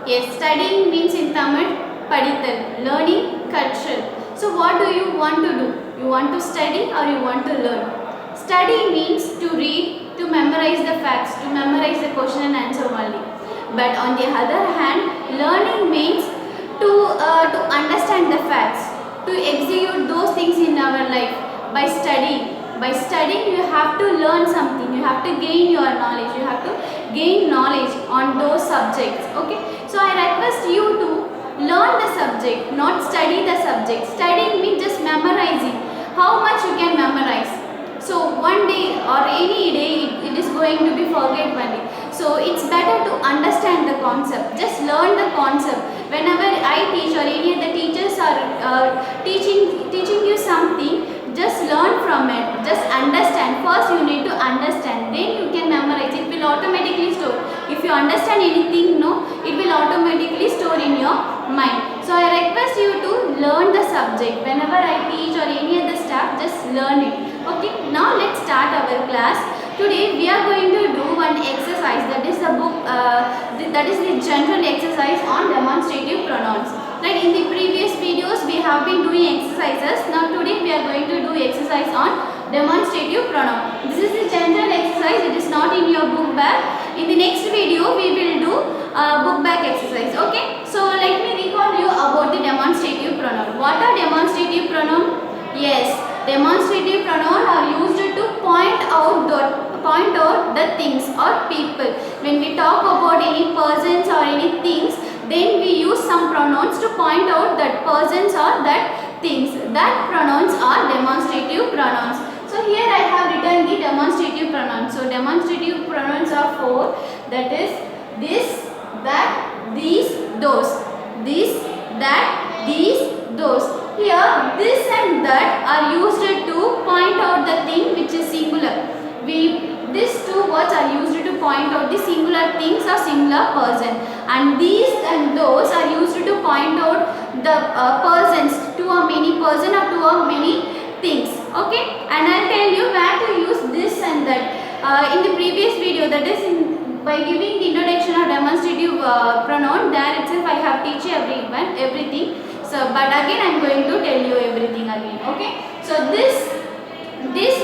Yes, studying means in Tamil padithal, learning, culture. So what do you want to do? You want to study or you want to learn? Study means to read, to memorize the facts, to memorize the question and answer only. But on the other hand, learning means to understand the facts, to execute those things in our life by studying. By studying, you have to learn something. You have to gain your knowledge. You have to gain knowledge on those subjects. Okay. So I request you to learn the subject, not study the subject. Studying means just memorizing. How much you can memorize. So one day or any day it is going to be forget one day. So it's better to understand the concept. Just learn the concept. Whenever I teach or any of the teachers are teaching you something, just learn from it. Just understand. First you need to understand. Then you can memorize. It will automatically store. If you understand anything, no, it will automatically store in your mind. So I request you to learn the subject. Whenever I teach or any other staff, just learn it. Okay. Now let's start our class. Today we are going to do one exercise. That is the book. That is the general exercise on demonstrative pronouns. Like in the previous videos we have been doing exercises. Now today we are going to do exercise on demonstrative pronoun. This is the general exercise. It is not in your book bag. In the next video we will do book bag exercise. Okay. So let me recall you about the demonstrative pronoun. What are demonstrative pronoun? Yes, demonstrative pronoun are used to point out the things or people. When we talk about any persons or any things, then we use some pronouns to point out that persons or that things. That pronouns are demonstrative pronouns. So here I have written the demonstrative pronouns. So demonstrative pronouns are four. That is this, that, these, those. This, that, these, those. Here this and that are used to point out the thing which is singular. These two words are used to point out the singular things or singular person, and these and those are used to point out the persons, to a many person or to a many things. Okay, and I'll tell you where to use this and that. In the previous video, that is by giving the introduction of demonstrative pronoun, there itself I have teach everything. So, but again I am going to tell you everything again. Okay, so this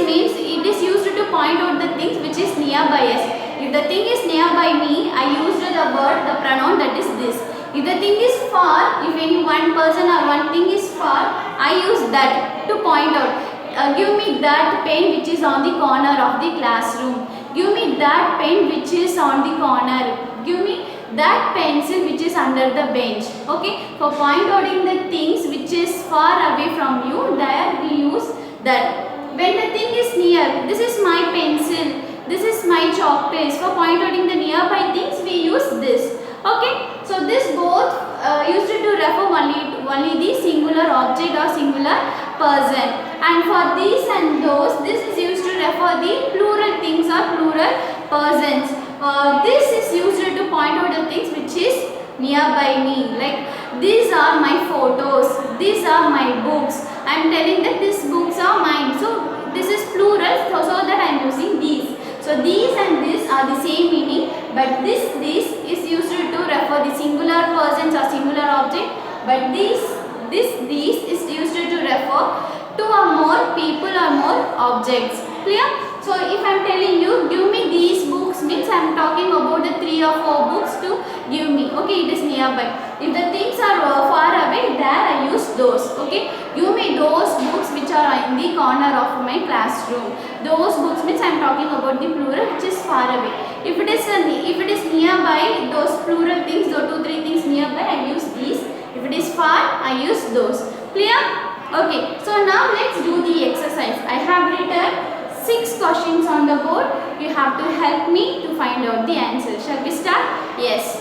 means it is used to point out the things which is nearby us. If the thing is nearby me, I used the pronoun that is this. If the thing is far, if any one person or one thing is far, I use that to point out. Give me that pen which is on the corner of the classroom. Give me that pen which is on the corner. Give me that pencil which is under the bench. Okay, for point outing the things which is far away from you, there we use that. When the thing is near, this is my pencil, this is my chalk paste. For point outing the nearby things, we use this. Okay, so this both used to refer only the singular object or singular person. And for these and those, this is used to refer the plural things or plural persons. This is used to point out the things which is nearby me. Like these are my photos, these are my books. I am telling that these books are mine. So this is plural, so that I am using these. So these and this are the same meaning, but this is used to refer the singular persons or singular object. But these is used to refer to a more people or more objects. Clear? So if I am telling you, give me these books, means I am talking about the 3 or 4 books to give me. Okay, it is nearby. If the things are far away, there I use those. Okay, give me those books which are in the corner of my classroom. Those books means I am talking about the plural which is far away. If it is nearby, those plural things, those 2, 3 things nearby, I use these. If it is far, I use those. Clear? Okay, so now let's do the exercise. I have written 6 questions on the board. You have to help me to find out the answer. Shall we start? Yes.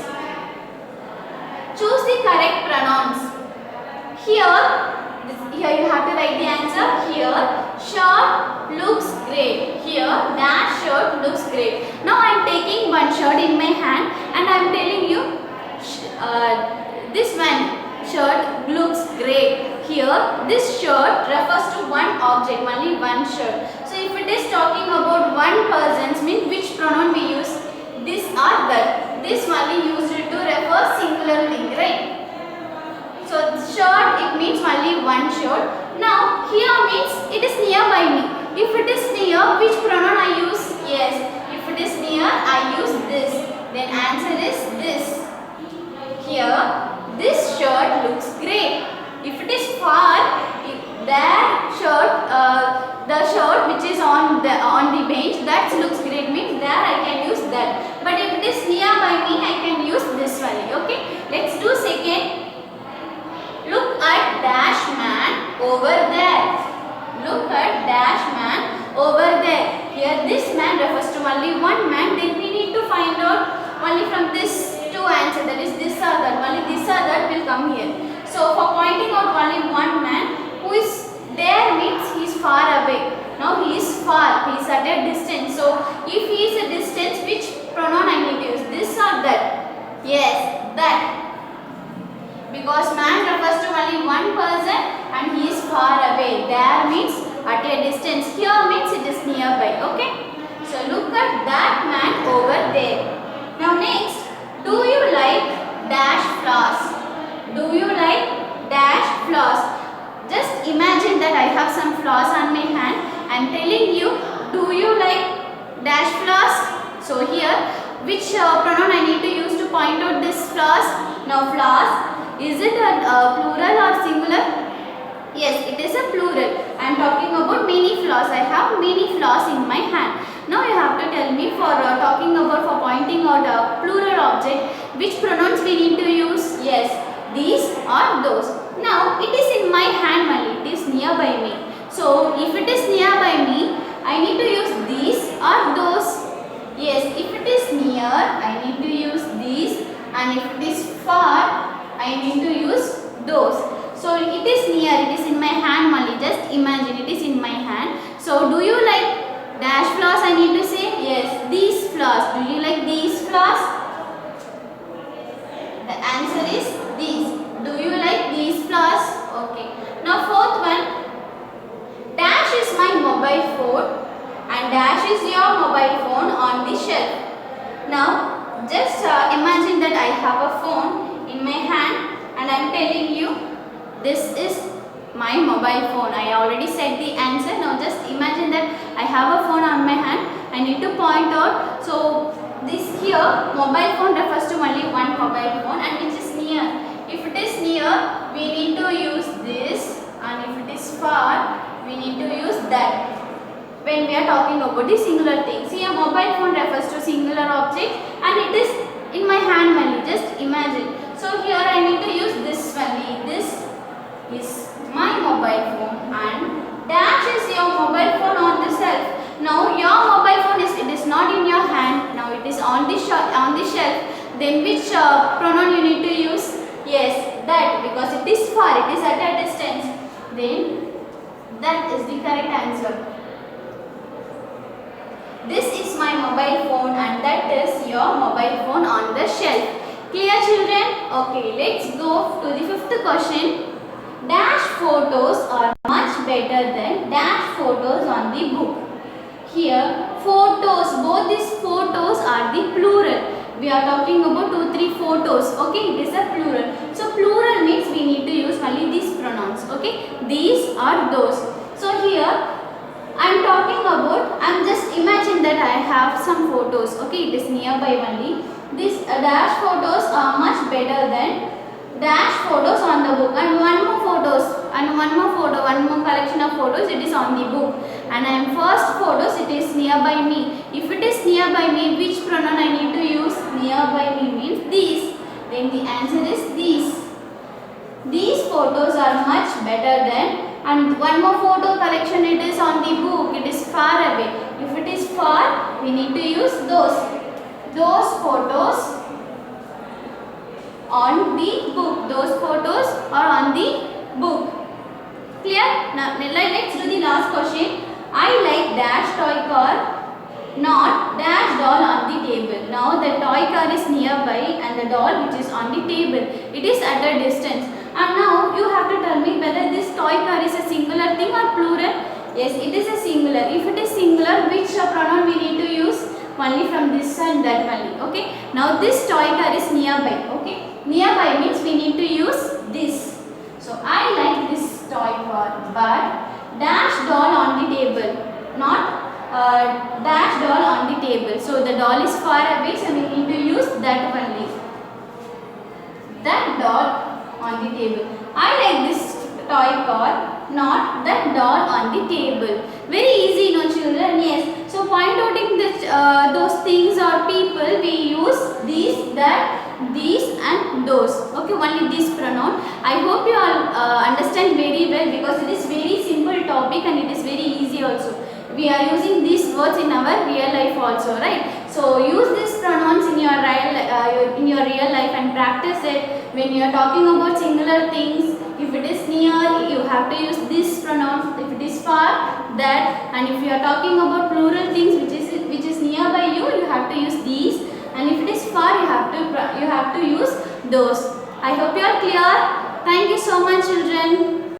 Choose the correct pronouns. Here you have to write the answer. Here, shirt looks great. Here, that shirt looks great. Now I am taking one shirt in my hand and I am telling you, this one shirt looks great. Here, this shirt refers to one object, only one shirt. So if it is talking about one person, means which pronoun we use? This or that. This only used to refer singular only one shirt. Now here means it is nearby me. If it is near, which pronoun I use? Yes, if it is near, I use this. Then answer is this. Here, this shirt looks great. If it is far, that shirt, the shirt which is on the bench, that looks great means there I can use that. But if it is nearby me, I can use this only. Okay. Let's do second. Look at dash man over there. Look at dash man over there. Here this man refers to only one man. Then we need to find out only from this two answer, that is this or that. Only this or that will come here. So for pointing out only one man who is there means he is far away. Now he is far. He is at a distance. So if he is a distance, which pronoun I need to use? This or that? Yes, that. Because man refers to only one person and he is far away. There means at a distance. Here means it is nearby. Okay. So look at that man over there. Now next, do you like dash flowers? Do you like dash flowers? Just imagine that I have some flowers on my hand. I am telling you, do you like dash flowers? So here, which pronoun I need to use to point out this flowers? Now flowers, is it a plural or singular? Yes, it is a plural. I am talking about many flowers. I have many flowers in my hand. Now you have to tell me for talking about, for pointing out a plural object, which pronouns we need to use? Yes, these or those. Now it is in my hand only. It is nearby me. So if it is nearby me, I need to use these or those. Yes, if it is near, I need to use these, and if it is far, I need to use those. So it is near, it is in my hand only. Just imagine it is in my hand. So do you like dash flowers? I need to say yes, these flowers. Do you like these flowers? The answer is these. Do you like these flowers? Okay. Now fourth one. Dash is my mobile phone and dash is your mobile phone on the shelf. Now just imagine that I have a phone in my hand and I am telling you this is my mobile phone. I already said the answer. Now just imagine that I have a phone on my hand. I need to point out. So this here mobile phone refers to only one mobile phone and which is near. If it is near, we need to use this, and if it is far, we need to use that. When we are talking about the singular things, here mobile phone refers to singular object and it is in my hand only. Just imagine. So here I need to use this only. This is my mobile phone and dash is your mobile phone on the shelf. Now your mobile phone is not in your hand. Now it is on the shelf. Then which pronoun you need to use? Yes, that, because it is far, it is at a distance. Then that is the correct answer. This is my mobile phone and that is your mobile phone on the shelf. Clear, children? Okay, let's go to the fifth question. Dash photos are much better than dash photos on the book. Here photos, both these photos are the plural. We are talking about 2, 3 photos. Okay, it is a plural. So plural means we need to use only these pronouns. Okay, these are those. So here I am talking about, I am just imagine that I have some photos. Okay, it is nearby only. These dash photos are much better than dash photos on the book, and one more collection of photos, it is on the book, and I am first photos, it is nearby me. If it is nearby me, which pronoun I need to use? Nearby me means these. Then the answer is these. These photos are much better than, and one more photo collection, it is on the book, it is far away. If it is far, we need to use those. Those photos on the book. Those photos are on the book. Clear? Now let's do the last question. I like dash toy car, not dash doll on the table. Now the toy car is nearby and the doll which is on the table, it is at a distance. And now you have to tell me whether this toy car is a singular thing or plural. Yes, it is a singular. If it is singular, which pronoun we need to use? Only from this and that only. Okay. Now this toy car is nearby. Okay. Nearby means we need to use this. So I like this dash doll on the table, not dash doll on the table. So the doll is far away, so we need to use that only. That doll on the table. I like this toy car, not that doll on the table. Very easy, no children? Yes. So point outing this, those things or people, we use these, that, these and those. Okay, only this pronoun. I hope you all understand very well, because it is very simple topic and it is very easy also. We are using these words in our real life also, right? So use these pronouns in your real life and practice it. When you are talking about singular things, if it is near, you have to use this pronoun. If it is far, that. And if you are talking about plural things which is nearby you, you have to use these. And if it is far, you have to use those. I hope you are clear. Thank you so much, children.